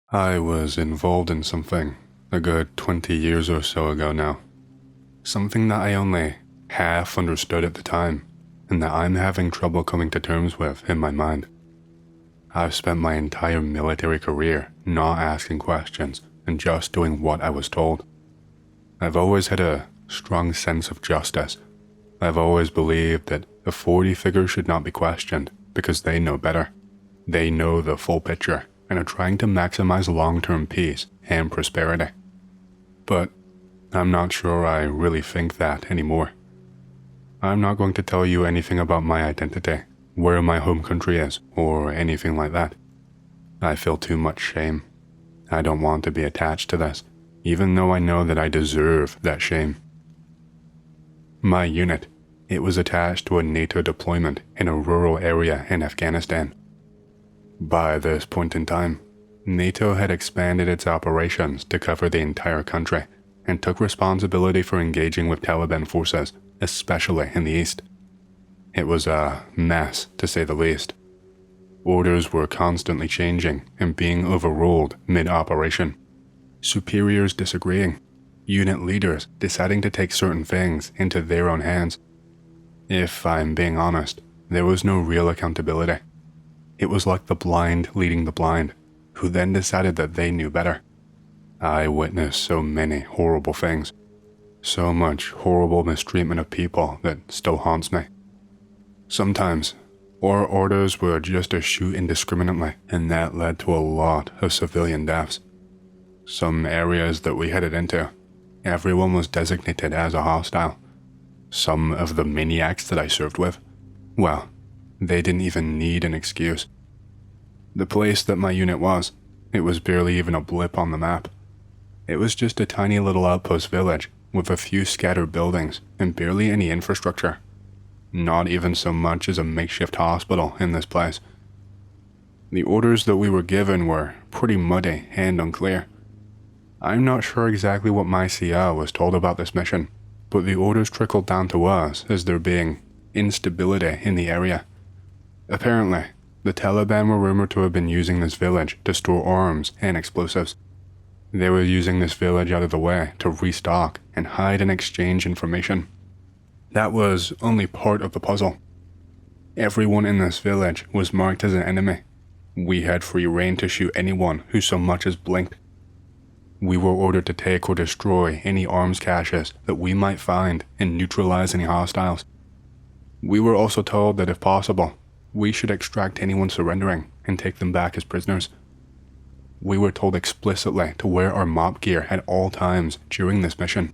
I was involved in something a good 20 years or so ago now. Something that I only half understood at the time, and that I'm having trouble coming to terms with in my mind. I've spent my entire military career not asking questions and just doing what I was told. I've always had a strong sense of justice. I've always believed that authority figures should not be questioned because they know better. They know the full picture and are trying to maximize long-term peace and prosperity. But I'm not sure I really think that anymore. I'm not going to tell you anything about my identity, where my home country is, or anything like that. I feel too much shame. I don't want to be attached to this, even though I know that I deserve that shame. My unit, it was attached to a NATO deployment in a rural area in Afghanistan. By this point in time, NATO had expanded its operations to cover the entire country and took responsibility for engaging with Taliban forces, especially in the east. It was a mess, to say the least. Orders were constantly changing and being overruled mid-operation. Superiors disagreeing, unit leaders deciding to take certain things into their own hands. If I'm being honest, there was no real accountability. It was like the blind leading the blind, who then decided that they knew better. I witnessed so many horrible things. So much horrible mistreatment of people that still haunts me. Sometimes, our orders were just to shoot indiscriminately, and that led to a lot of civilian deaths. Some areas that we headed into, everyone was designated as a hostile. Some of the maniacs that I served with, well, they didn't even need an excuse. The place that my unit was, it was barely even a blip on the map. It was just a tiny little outpost village with a few scattered buildings and barely any infrastructure. Not even so much as a makeshift hospital in this place. The orders that we were given were pretty muddy and unclear. I'm not sure exactly what my CR was told about this mission, but the orders trickled down to us as there being instability in the area. Apparently, the Taliban were rumored to have been using this village to store arms and explosives. They were using this village out of the way to restock and hide and exchange information. That was only part of the puzzle. Everyone in this village was marked as an enemy. We had free rein to shoot anyone who so much as blinked. We were ordered to take or destroy any arms caches that we might find and neutralize any hostiles. We were also told that if possible, we should extract anyone surrendering and take them back as prisoners. We were told explicitly to wear our MOP gear at all times during this mission.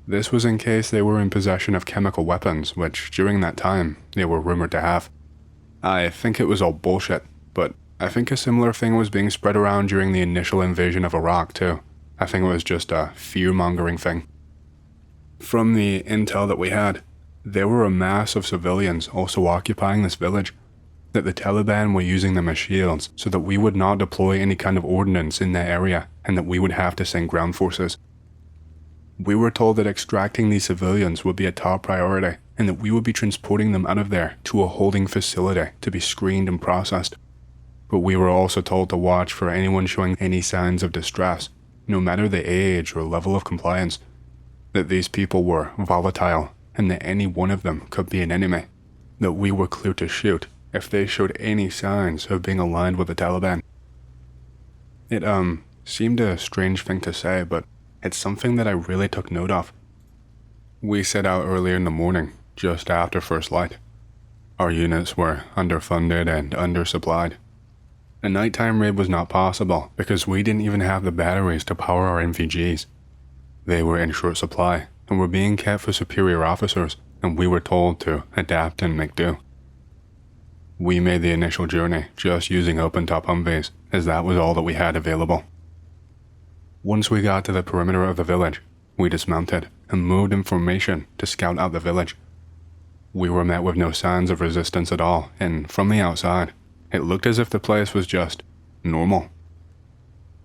This was in case they were in possession of chemical weapons, which during that time they were rumored to have. I think it was all bullshit, but I think a similar thing was being spread around during the initial invasion of Iraq too. I think it was just a fear-mongering thing. From the intel that we had, there were a mass of civilians also occupying this village, that the Taliban were using them as shields so that we would not deploy any kind of ordnance in that area and that we would have to send ground forces. We were told that extracting these civilians would be a top priority and that we would be transporting them out of there to a holding facility to be screened and processed. But we were also told to watch for anyone showing any signs of distress, no matter the age or level of compliance, that these people were volatile and that any one of them could be an enemy, that we were clear to shoot if they showed any signs of being aligned with the Taliban. It seemed a strange thing to say, but it's something that I really took note of. We set out earlier in the morning, just after first light. Our units were underfunded and undersupplied. A nighttime raid was not possible because we didn't even have the batteries to power our MVGs. They were in short supply and were being kept for superior officers, and we were told to adapt and make do. We made the initial journey just using open-top Humvees, as that was all that we had available. Once we got to the perimeter of the village, we dismounted and moved in formation to scout out the village. We were met with no signs of resistance at all, and from the outside, it looked as if the place was just normal.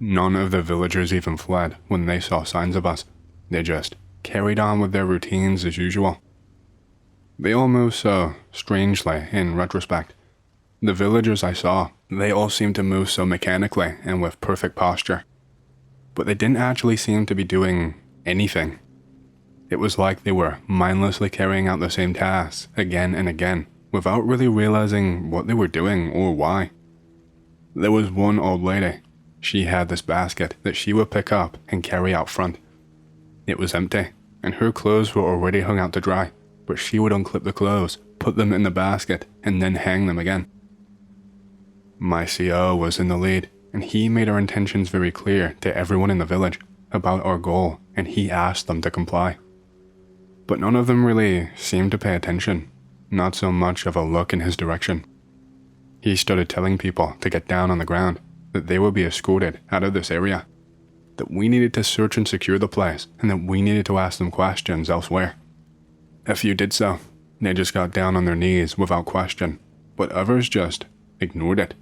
None of the villagers even fled when they saw signs of us. They just carried on with their routines as usual. They all moved so strangely in retrospect. The villagers I saw, they all seemed to move so mechanically and with perfect posture. But they didn't actually seem to be doing anything. It was like they were mindlessly carrying out the same tasks again and again, without really realizing what they were doing or why. There was one old lady. She had this basket that she would pick up and carry out front. It was empty, and her clothes were already hung out to dry, but she would unclip the clothes, put them in the basket, and then hang them again. My CO was in the lead, and he made our intentions very clear to everyone in the village about our goal, and he asked them to comply. But none of them really seemed to pay attention, not so much of a look in his direction. He started telling people to get down on the ground, that they would be escorted out of this area, that we needed to search and secure the place, and that we needed to ask them questions elsewhere. A few did so. They just got down on their knees without question, but others just ignored it.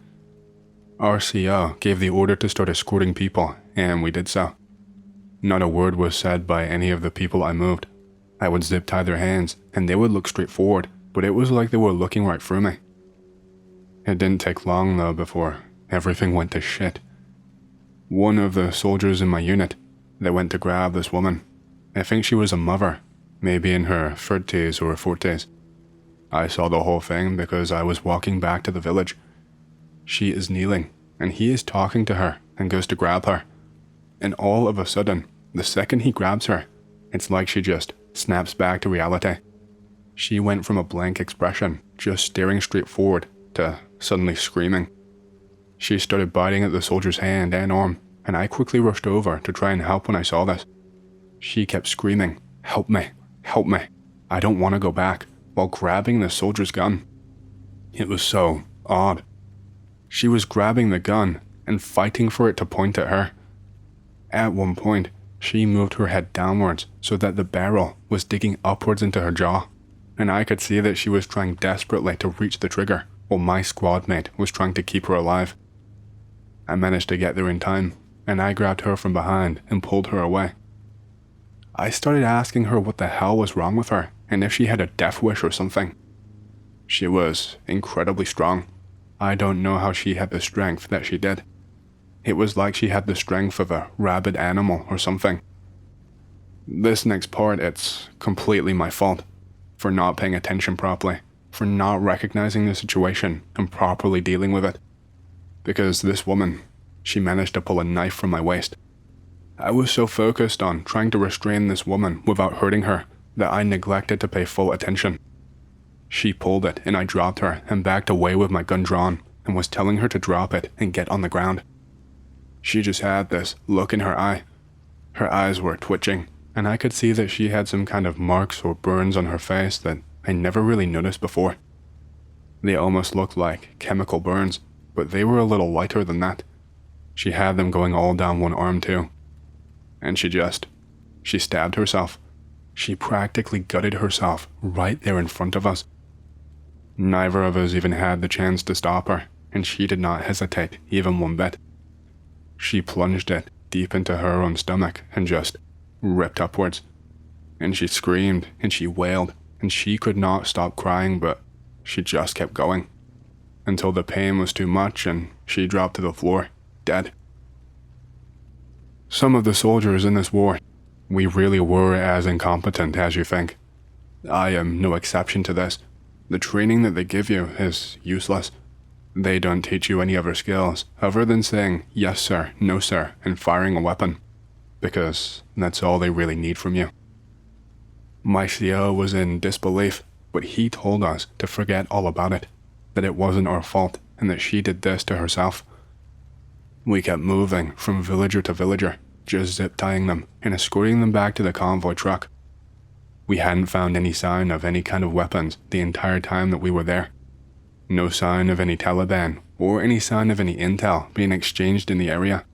Our CO gave the order to start escorting people, and we did so. Not a word was said by any of the people I moved. I would zip tie their hands, and they would look straight forward, but it was like they were looking right through me. It didn't take long though before everything went to shit. One of the soldiers in my unit, they went to grab this woman. I think she was a mother, maybe in her 30s or 40s. I saw the whole thing because I was walking back to the village. She is kneeling, and he is talking to her and goes to grab her. And all of a sudden, the second he grabs her, it's like she just snaps back to reality. She went from a blank expression, just staring straight forward, to suddenly screaming. She started biting at the soldier's hand and arm, and I quickly rushed over to try and help when I saw this. She kept screaming, "Help me, help me, I don't want to go back," while grabbing the soldier's gun. It was so odd. She was grabbing the gun and fighting for it to point at her. At one point, she moved her head downwards so that the barrel was digging upwards into her jaw, and I could see that she was trying desperately to reach the trigger while my squad mate was trying to keep her alive. I managed to get there in time, and I grabbed her from behind and pulled her away. I started asking her what the hell was wrong with her and if she had a death wish or something. She was incredibly strong. I don't know how she had the strength that she did. It was like she had the strength of a rabid animal or something. This next part, it's completely my fault for not paying attention properly, for not recognizing the situation and properly dealing with it. Because this woman, she managed to pull a knife from my waist. I was so focused on trying to restrain this woman without hurting her that I neglected to pay full attention. She pulled it and I dropped her and backed away with my gun drawn and was telling her to drop it and get on the ground. She just had this look in her eye. Her eyes were twitching, and I could see that she had some kind of marks or burns on her face that I never really noticed before. They almost looked like chemical burns, but they were a little lighter than that. She had them going all down one arm too. And she stabbed herself. She practically gutted herself right there in front of us. Neither of us even had the chance to stop her, and she did not hesitate even one bit. She plunged it deep into her own stomach and just ripped upwards. And she screamed and she wailed, and she could not stop crying, but she just kept going until the pain was too much and she dropped to the floor, dead. Some of the soldiers in this war, we really were as incompetent as you think. I am no exception to this. The training that they give you is useless. They don't teach you any other skills other than saying yes sir, no sir, and firing a weapon, because that's all they really need from you. My CO was in disbelief, but he told us to forget all about it, that it wasn't our fault and that she did this to herself. We kept moving from villager to villager, just zip tying them and escorting them back to the convoy truck. We hadn't found any sign of any kind of weapons the entire time that we were there. No sign of any Taliban or any sign of any intel being exchanged in the area.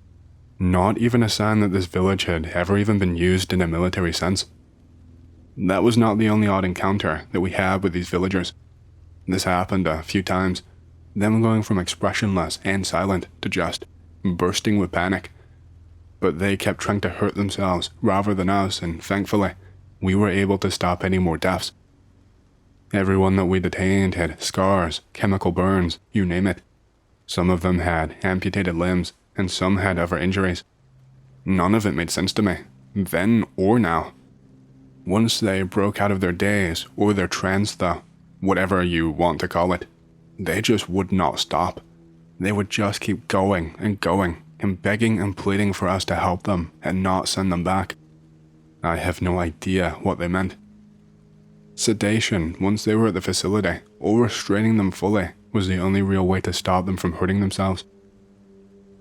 Not even a sign that this village had ever even been used in a military sense. That was not the only odd encounter that we had with these villagers. This happened a few times, them going from expressionless and silent to just bursting with panic. But they kept trying to hurt themselves rather than us, and thankfully, we were able to stop any more deaths. Everyone that we detained had scars, chemical burns, you name it. Some of them had amputated limbs, and some had other injuries. None of it made sense to me, then or now. Once they broke out of their daze, or their trance though, whatever you want to call it, they just would not stop. They would just keep going, and begging and pleading for us to help them and not send them back. I have no idea what they meant. Sedation, once they were at the facility, or restraining them fully, was the only real way to stop them from hurting themselves.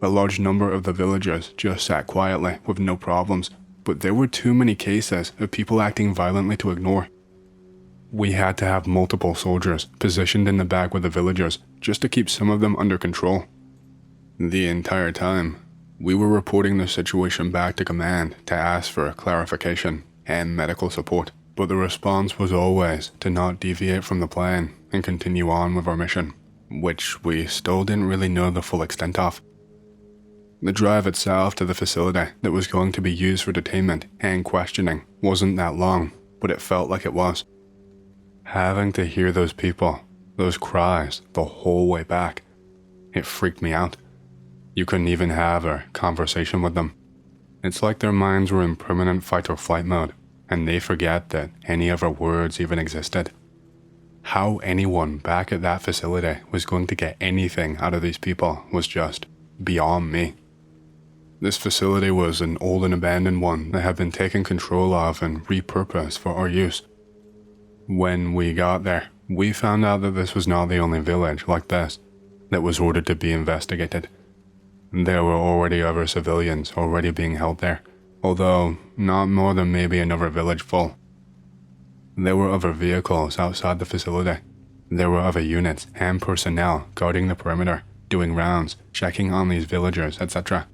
A large number of the villagers just sat quietly with no problems, but there were too many cases of people acting violently to ignore. We had to have multiple soldiers positioned in the back with the villagers just to keep some of them under control. The entire time, we were reporting the situation back to command to ask for clarification and medical support, but the response was always to not deviate from the plan and continue on with our mission, which we still didn't really know the full extent of. The drive itself to the facility that was going to be used for detainment and questioning wasn't that long, but it felt like it was. Having to hear those people, those cries, the whole way back, it freaked me out. You couldn't even have a conversation with them. It's like their minds were in permanent fight or flight mode, and they forget that any other words even existed. How anyone back at that facility was going to get anything out of these people was just beyond me. This facility was an old and abandoned one that had been taken control of and repurposed for our use. When we got there, we found out that this was not the only village like this that was ordered to be investigated. There were already other civilians already being held there, although not more than maybe another village full. There were other vehicles outside the facility. There were other units and personnel guarding the perimeter, doing rounds, checking on these villagers, etc.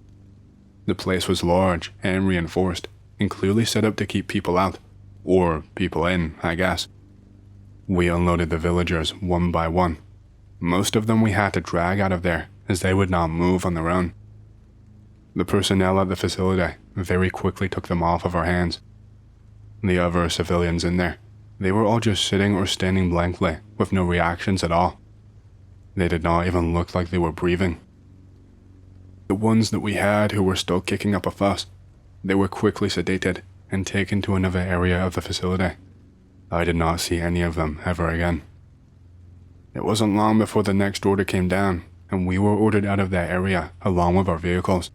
The place was large and reinforced, and clearly set up to keep people out, or people in, I guess. We unloaded the villagers one by one. Most of them we had to drag out of there, as they would not move on their own. The personnel at the facility very quickly took them off of our hands. The other civilians in there, they were all just sitting or standing blankly with no reactions at all. They did not even look like they were breathing. The ones that we had who were still kicking up a fuss, they were quickly sedated and taken to another area of the facility. I did not see any of them ever again. It wasn't long before the next order came down, and we were ordered out of that area along with our vehicles.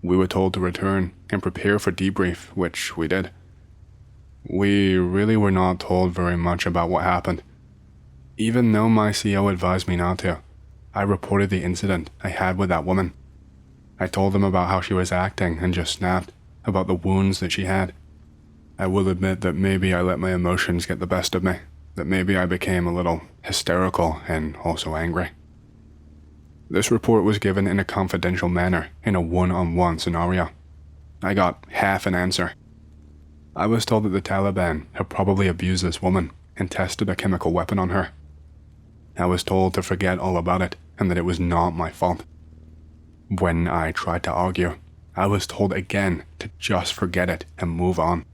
We were told to return and prepare for debrief, which we did. We really were not told very much about what happened. Even though my CO advised me not to, I reported the incident I had with that woman. I told them about how she was acting and just snapped, about the wounds that she had. I will admit that maybe I let my emotions get the best of me, that maybe I became a little hysterical and also angry. This report was given in a confidential manner in a one-on-one scenario. I got half an answer. I was told that the Taliban had probably abused this woman and tested a chemical weapon on her. I was told to forget all about it and that it was not my fault. When I tried to argue, I was told again to just forget it and move on.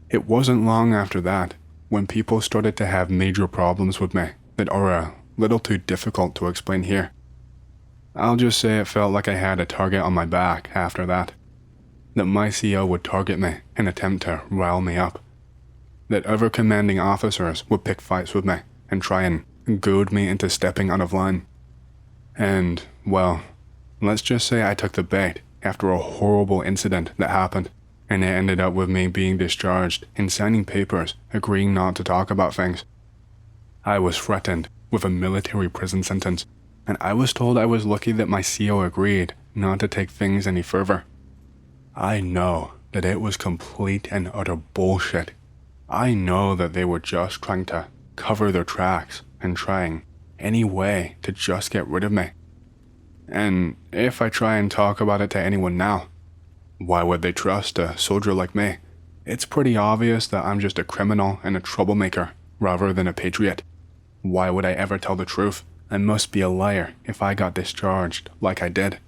It wasn't long after that when people started to have major problems with me that are a little too difficult to explain here. I'll just say it felt like I had a target on my back after that. That my CO would target me and attempt to rile me up. That other commanding officers would pick fights with me and try and goad me into stepping out of line. And, well, let's just say I took the bait after a horrible incident that happened, and it ended up with me being discharged and signing papers agreeing not to talk about things. I was threatened with a military prison sentence, and I was told I was lucky that my CO agreed not to take things any further. I know that it was complete and utter bullshit. I know that they were just trying to cover their tracks and trying any way to just get rid of me. And if I try and talk about it to anyone now, why would they trust a soldier like me? It's pretty obvious that I'm just a criminal and a troublemaker rather than a patriot. Why would I ever tell the truth? I must be a liar if I got discharged like I did.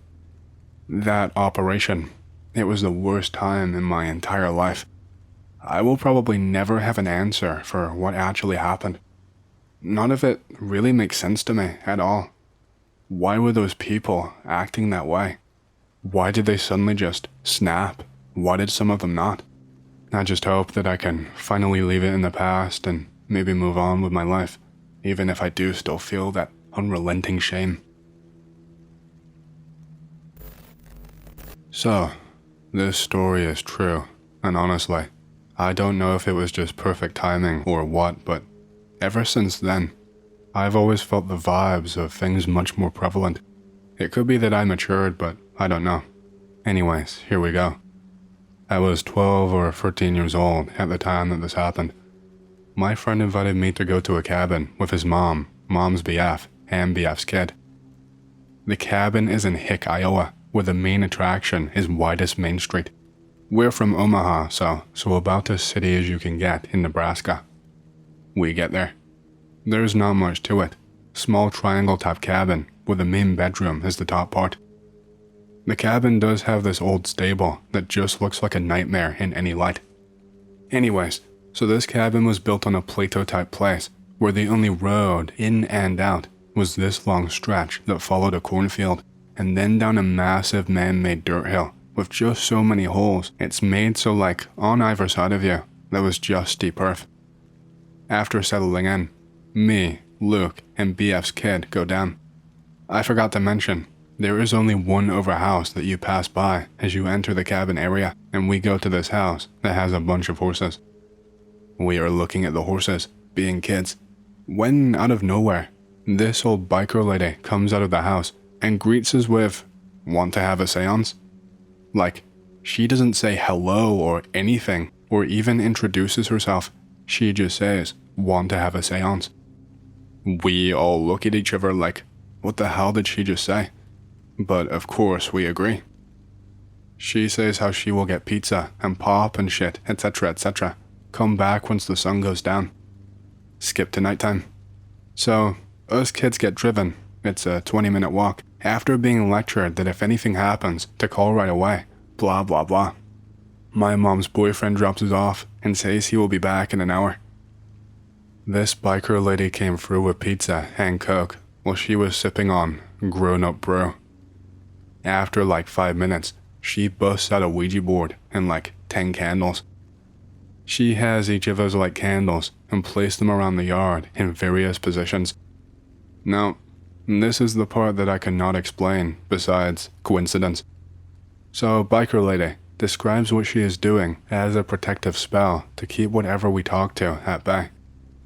That operation, it was the worst time in my entire life. I will probably never have an answer for what actually happened. None of it really makes sense to me at all. Why were those people acting that way? Why did they suddenly just snap? Why did some of them not? I just hope that I can finally leave it in the past and maybe move on with my life, even if I do still feel that unrelenting shame. So, this story is true, and honestly, I don't know if it was just perfect timing or what, but ever since then, I've always felt the vibes of things much more prevalent. It could be that I matured, but I don't know. Anyways, here we go. I was 12 or 13 years old at the time that this happened. My friend invited me to go to a cabin with his mom's BF, and BF's kid. The cabin is in Hick, Iowa, where the main attraction is widest Main Street. We're from Omaha, so about as city as you can get in Nebraska. We get there. There's not much to it. Small triangle type cabin where the main bedroom is the top part. The cabin does have this old stable that just looks like a nightmare in any light. Anyways, so this cabin was built on a plateau type place where the only road in and out was this long stretch that followed a cornfield and then down a massive man-made dirt hill with just so many holes it's made so like on either side of you that was just steep earth. After settling in, me, Luke, and BF's kid go down. I forgot to mention, there is only one other house that you pass by as you enter the cabin area, and we go to this house that has a bunch of horses. We are looking at the horses, being kids, when out of nowhere, this old biker lady comes out of the house and greets us with, "Want to have a seance?" Like, she doesn't say hello or anything, or even introduces herself. She just says, "Want to have a seance?" We all look at each other like, what the hell did she just say? But of course we agree. She says how she will get pizza and pop and shit, etc, etc. Come back once the sun goes down. Skip to nighttime. So, us kids get driven. It's a 20-minute walk, after being lectured that if anything happens, to call right away, blah blah blah. My mom's boyfriend drops us off and says he will be back in an hour. This biker lady came through with pizza and coke while she was sipping on grown-up brew. After like 5 minutes, she busts out a Ouija board and like 10 candles. She has each of us light candles and place them around the yard in various positions. Now, this is the part that I cannot explain besides coincidence. So biker lady describes what she is doing as a protective spell to keep whatever we talk to at bay.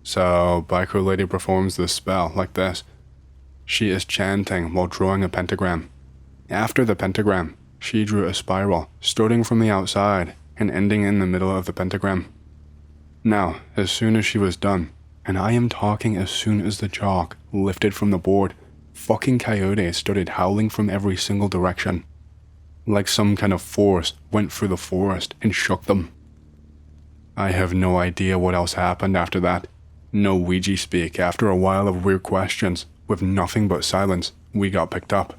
So biker lady performs this spell like this. She is chanting while drawing a pentagram. After the pentagram, she drew a spiral starting from the outside and ending in the middle of the pentagram. Now, as soon as she was done, and I am talking as soon as the chalk lifted from the board, fucking coyotes started howling from every single direction. Like some kind of force went through the forest and shook them. I have no idea what else happened after that. No Ouija speak after a while of weird questions. With nothing but silence, we got picked up.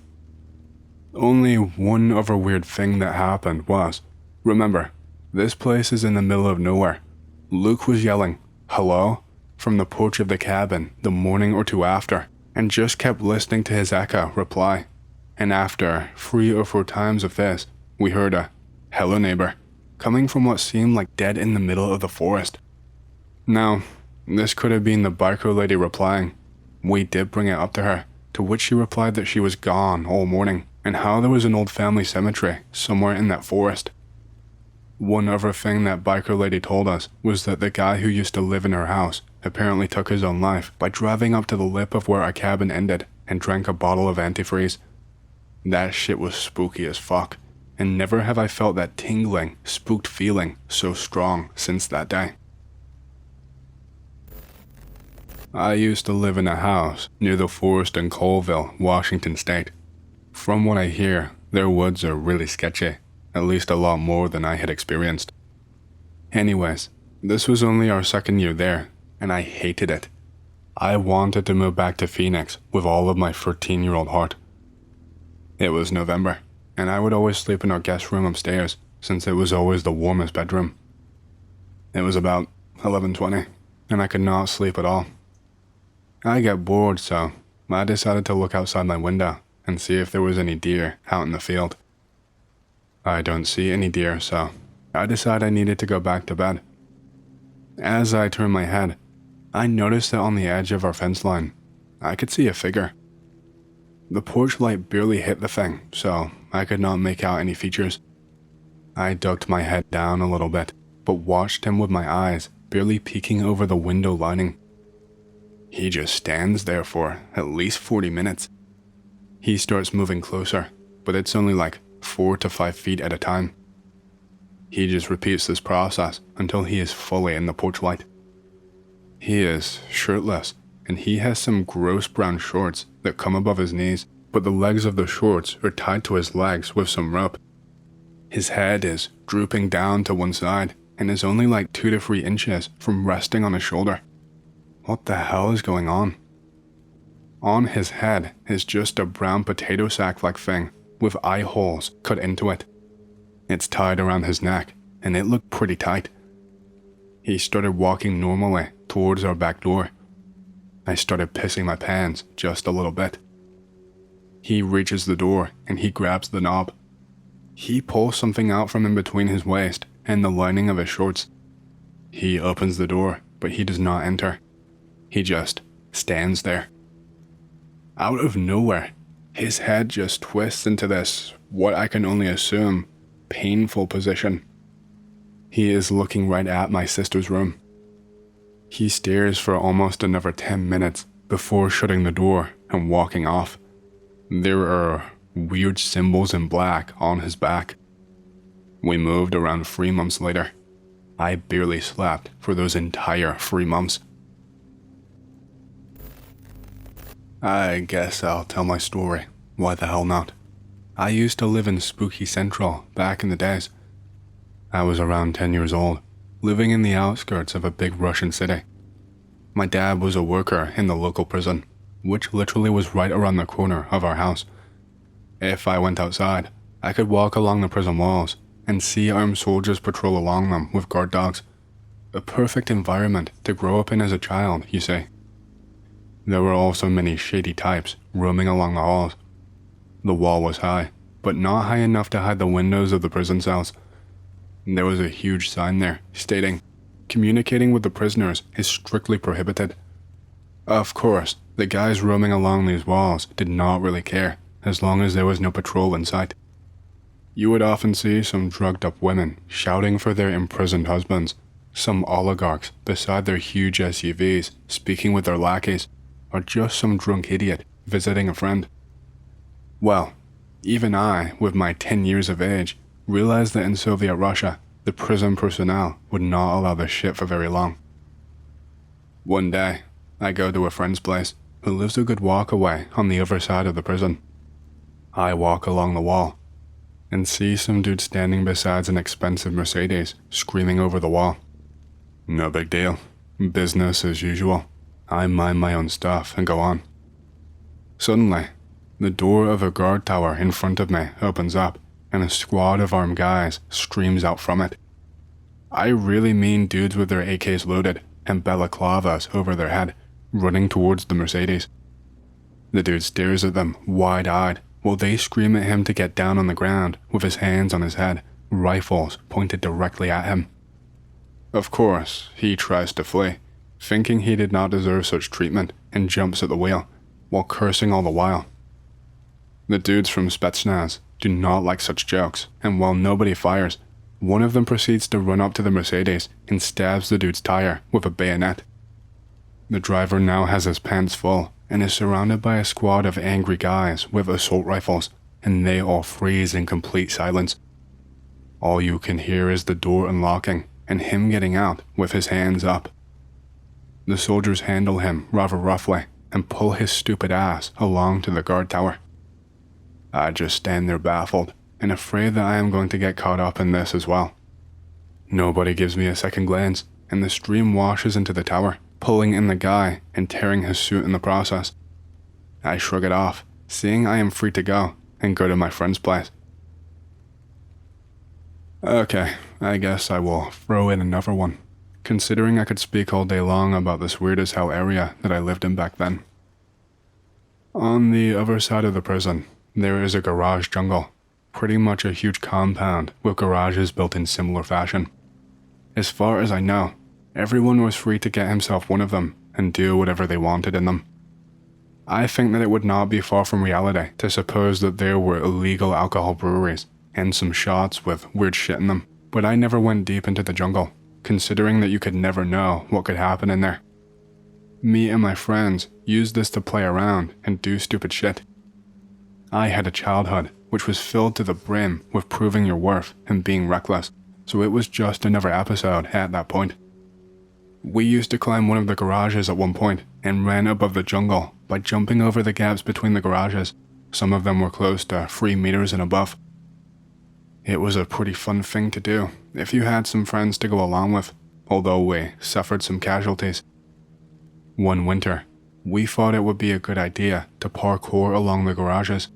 Only one other weird thing that happened was, remember, this place is in the middle of nowhere. Luke was yelling, "Hello?" from the porch of the cabin the morning or two after, and just kept listening to his echo reply. And after 3 or 4 times of this, we heard a, "Hello neighbor," coming from what seemed like dead in the middle of the forest. Now, this could have been the biker lady replying. We did bring it up to her, to which she replied that she was gone all morning, and how there was an old family cemetery somewhere in that forest. One other thing that biker lady told us was that the guy who used to live in her house apparently took his own life by driving up to the lip of where our cabin ended and drank a bottle of antifreeze. That shit was spooky as fuck, and never have I felt that tingling, spooked feeling so strong since that day. I used to live in a house near the forest in Colville, Washington State. From what I hear, their woods are really sketchy, at least a lot more than I had experienced. Anyways, this was only our 2nd year there, and I hated it. I wanted to move back to Phoenix with all of my 13-year-old heart. It was November, and I would always sleep in our guest room upstairs, since it was always the warmest bedroom. It was about 11:20, and I could not sleep at all. I get bored, so I decided to look outside my window and see if there was any deer out in the field. I don't see any deer, so I decided I needed to go back to bed. As I turned my head, I noticed that on the edge of our fence line, I could see a figure. The porch light barely hit the thing, so I could not make out any features. I ducked my head down a little bit, but watched him with my eyes barely peeking over the window lining. He just stands there for at least 40 minutes. He starts moving closer, but it's only like 4 to 5 feet at a time. He just repeats this process until he is fully in the porch light. He is shirtless, and he has some gross brown shorts that come above his knees, but the legs of the shorts are tied to his legs with some rope. His head is drooping down to one side and is only like 2 to 3 inches from resting on his shoulder. What the hell is going on? On his head is just a brown potato sack-like thing with eye holes cut into it. It's tied around his neck, and it looked pretty tight. He started walking normally towards our back door. I started pissing my pants just a little bit. He reaches the door and he grabs the knob. He pulls something out from in between his waist and the lining of his shorts. He opens the door, but he does not enter. He just stands there. Out of nowhere, his head just twists into this, what I can only assume, painful position. He is looking right at my sister's room. He stares for almost another 10 minutes before shutting the door and walking off. There are weird symbols in black on his back. We moved around 3 months later. I barely slept for those entire 3 months. I guess I'll tell my story. Why the hell not? I used to live in Spooky Central back in the days. I was around 10 years old, living in the outskirts of a big Russian city. My dad was a worker in the local prison, which literally was right around the corner of our house. If I went outside, I could walk along the prison walls and see armed soldiers patrol along them with guard dogs. A perfect environment to grow up in as a child, you see. There were also many shady types roaming along the halls. The wall was high, but not high enough to hide the windows of the prison cells. There was a huge sign there stating, "Communicating with the prisoners is strictly prohibited." Of course, the guys roaming along these walls did not really care, as long as there was no patrol in sight. You would often see some drugged up women shouting for their imprisoned husbands, some oligarchs beside their huge SUVs speaking with their lackeys, or just some drunk idiot visiting a friend. Well, even I, with my 10 years of age, realized that in Soviet Russia, the prison personnel would not allow this shit for very long. One day, I go to a friend's place who lives a good walk away on the other side of the prison. I walk along the wall and see some dude standing beside an expensive Mercedes screaming over the wall. No big deal. Business as usual. I mind my own stuff and go on. Suddenly, the door of a guard tower in front of me opens up and a squad of armed guys streams out from it. I really mean dudes with their AKs loaded and balaclavas over their head, running towards the Mercedes. The dude stares at them wide-eyed while they scream at him to get down on the ground with his hands on his head, rifles pointed directly at him. Of course, he tries to flee, thinking he did not deserve such treatment, and jumps at the wheel, while cursing all the while. The dudes from Spetsnaz do not like such jokes, and while nobody fires, one of them proceeds to run up to the Mercedes and stabs the dude's tire with a bayonet. The driver now has his pants full and is surrounded by a squad of angry guys with assault rifles, and they all freeze in complete silence. All you can hear is the door unlocking and him getting out with his hands up. The soldiers handle him rather roughly and pull his stupid ass along to the guard tower. I just stand there baffled and afraid that I am going to get caught up in this as well. Nobody gives me a second glance, and the stream washes into the tower, pulling in the guy and tearing his suit in the process. I shrug it off, seeing I am free to go, and go to my friend's place. Okay, I guess I will throw in another one. considering I could speak all day long about this weird as hell area that I lived in back then. On the other side of the prison, there is a garage jungle, pretty much a huge compound with garages built in similar fashion. As far as I know, everyone was free to get himself one of them and do whatever they wanted in them. I think that it would not be far from reality to suppose that there were illegal alcohol breweries and some shots with weird shit in them, but I never went deep into the jungle, considering that you could never know what could happen in there. Me and my friends used this to play around and do stupid shit. I had a childhood which was filled to the brim with proving your worth and being reckless, so it was just another episode at that point. We used to climb one of the garages at one point and ran above the jungle by jumping over the gaps between the garages. Some of them were close to 3 meters and above. It was a pretty fun thing to do if you had some friends to go along with, although we suffered some casualties. One winter, we thought it would be a good idea to parkour along the garages.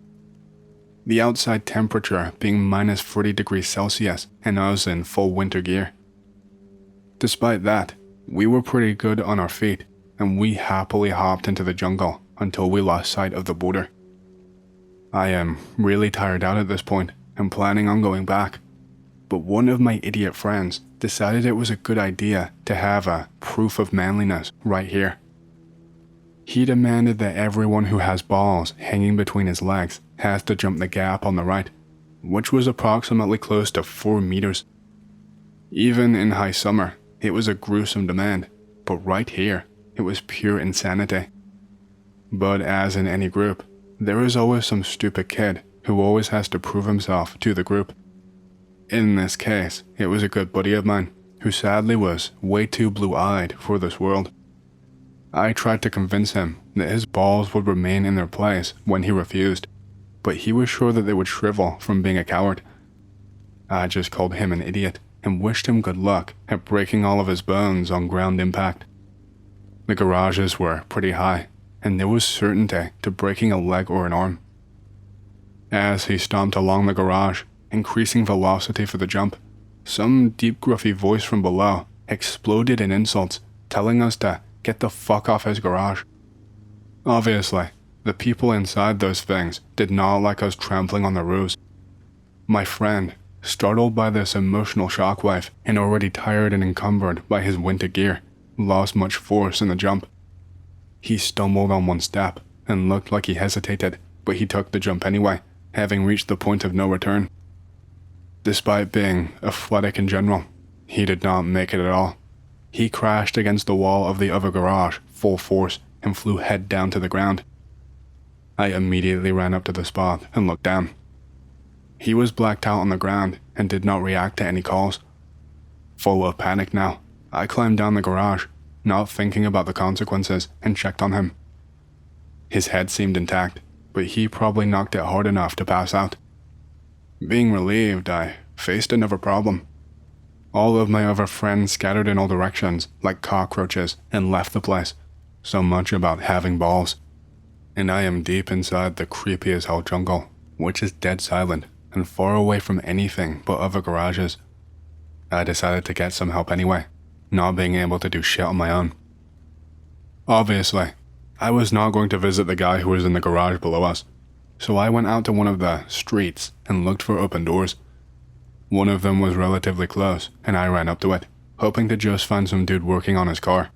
The outside temperature being minus 40 degrees Celsius and us in full winter gear. Despite that, we were pretty good on our feet, and we happily hopped into the jungle until we lost sight of the border. I am really tired out at this point and planning on going back, but one of my idiot friends decided it was a good idea to have a proof of manliness right here. He demanded that everyone who has balls hanging between his legs has to jump the gap on the right, which was approximately close to 4 meters. Even in high summer, it was a gruesome demand, but right here, it was pure insanity. But as in any group, there is always some stupid kid who always has to prove himself to the group. In this case, it was a good buddy of mine, who sadly was way too blue-eyed for this world. I tried to convince him that his balls would remain in their place when he refused, but he was sure that they would shrivel from being a coward. I just called him an idiot and wished him good luck at breaking all of his bones on ground impact. The garages were pretty high, and there was certainty to breaking a leg or an arm. As he stomped along the garage, increasing velocity for the jump, some deep gruffy voice from below exploded in insults, telling us to get the fuck off his garage. Obviously, the people inside those things did not like us trampling on their roofs. My friend, startled by this emotional shockwave and already tired and encumbered by his winter gear, lost much force in the jump. He stumbled on one step and looked like he hesitated, but he took the jump anyway, having reached the point of no return. Despite being athletic in general, he did not make it at all. He crashed against the wall of the other garage full force and flew head down to the ground. I immediately ran up to the spot and looked down. He was blacked out on the ground and did not react to any calls. Full of panic now, I climbed down the garage, not thinking about the consequences, and checked on him. His head seemed intact, but he probably knocked it hard enough to pass out. Being relieved, I faced another problem. All of my other friends scattered in all directions like cockroaches and left the place. So much about having balls. And I am deep inside the creepy as hell jungle, which is dead silent and far away from anything but other garages. I decided to get some help anyway, not being able to do shit on my own. Obviously, I was not going to visit the guy who was in the garage below us, so I went out to one of the streets and looked for open doors. One of them was relatively close, and I ran up to it, hoping to just find some dude working on his car.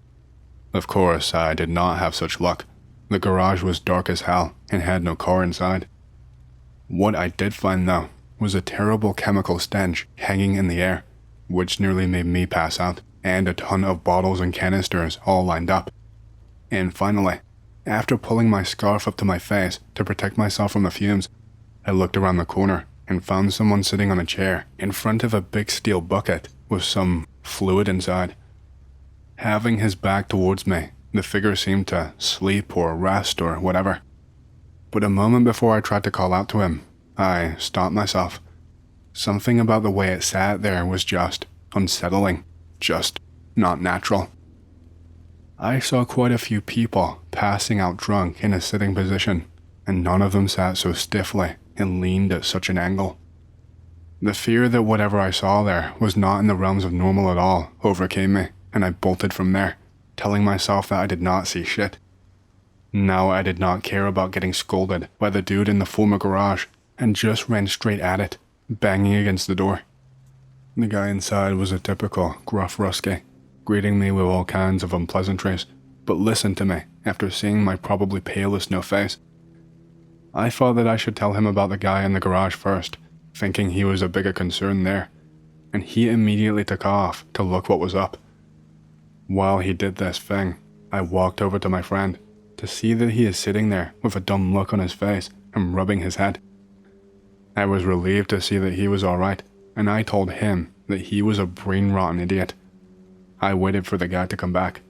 Of course, I did not have such luck. The garage was dark as hell and had no car inside. What I did find, though, was a terrible chemical stench hanging in the air, which nearly made me pass out, and a ton of bottles and canisters all lined up. And finally, after pulling my scarf up to my face to protect myself from the fumes, I looked around the corner and found someone sitting on a chair in front of a big steel bucket with some fluid inside. Having his back towards me, the figure seemed to sleep or rest or whatever. But a moment before I tried to call out to him, I stopped myself. Something about the way it sat there was just unsettling, just not natural. I saw quite a few people passing out drunk in a sitting position, and none of them sat so stiffly and leaned at such an angle. The fear that whatever I saw there was not in the realms of normal at all overcame me, and I bolted from there, telling myself that I did not see shit. Now I did not care about getting scolded by the dude in the former garage, and just ran straight at it, banging against the door. The guy inside was a typical gruff rusky, greeting me with all kinds of unpleasantries, but listened to me after seeing my probably pale as snow face. I thought that I should tell him about the guy in the garage first, thinking he was a bigger concern there, and he immediately took off to look what was up. While he did this thing, I walked over to my friend to see that he is sitting there with a dumb look on his face and rubbing his head. I was relieved to see that he was alright, and I told him that he was a brain-rotten idiot. I waited for the guy to come back.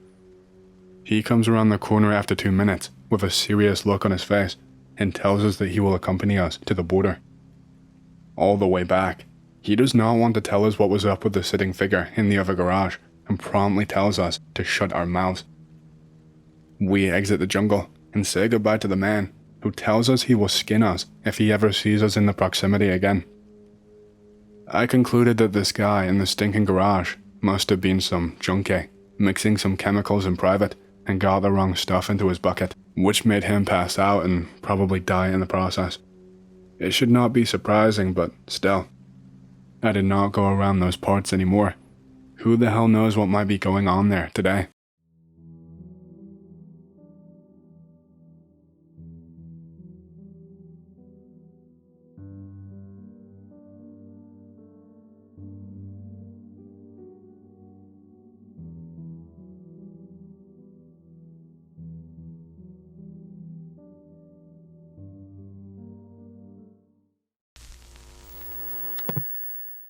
He comes around the corner after 2 minutes with a serious look on his face and tells us that he will accompany us to the border. All the way back, he does not want to tell us what was up with the sitting figure in the other garage and promptly tells us to shut our mouths. We exit the jungle and say goodbye to the man, who tells us he will skin us if he ever sees us in the proximity again. I concluded that this guy in the stinking garage must have been some junkie, mixing some chemicals in private and got the wrong stuff into his bucket, which made him pass out and probably die in the process. It should not be surprising, but still. I did not go around those parts anymore. Who the hell knows what might be going on there today?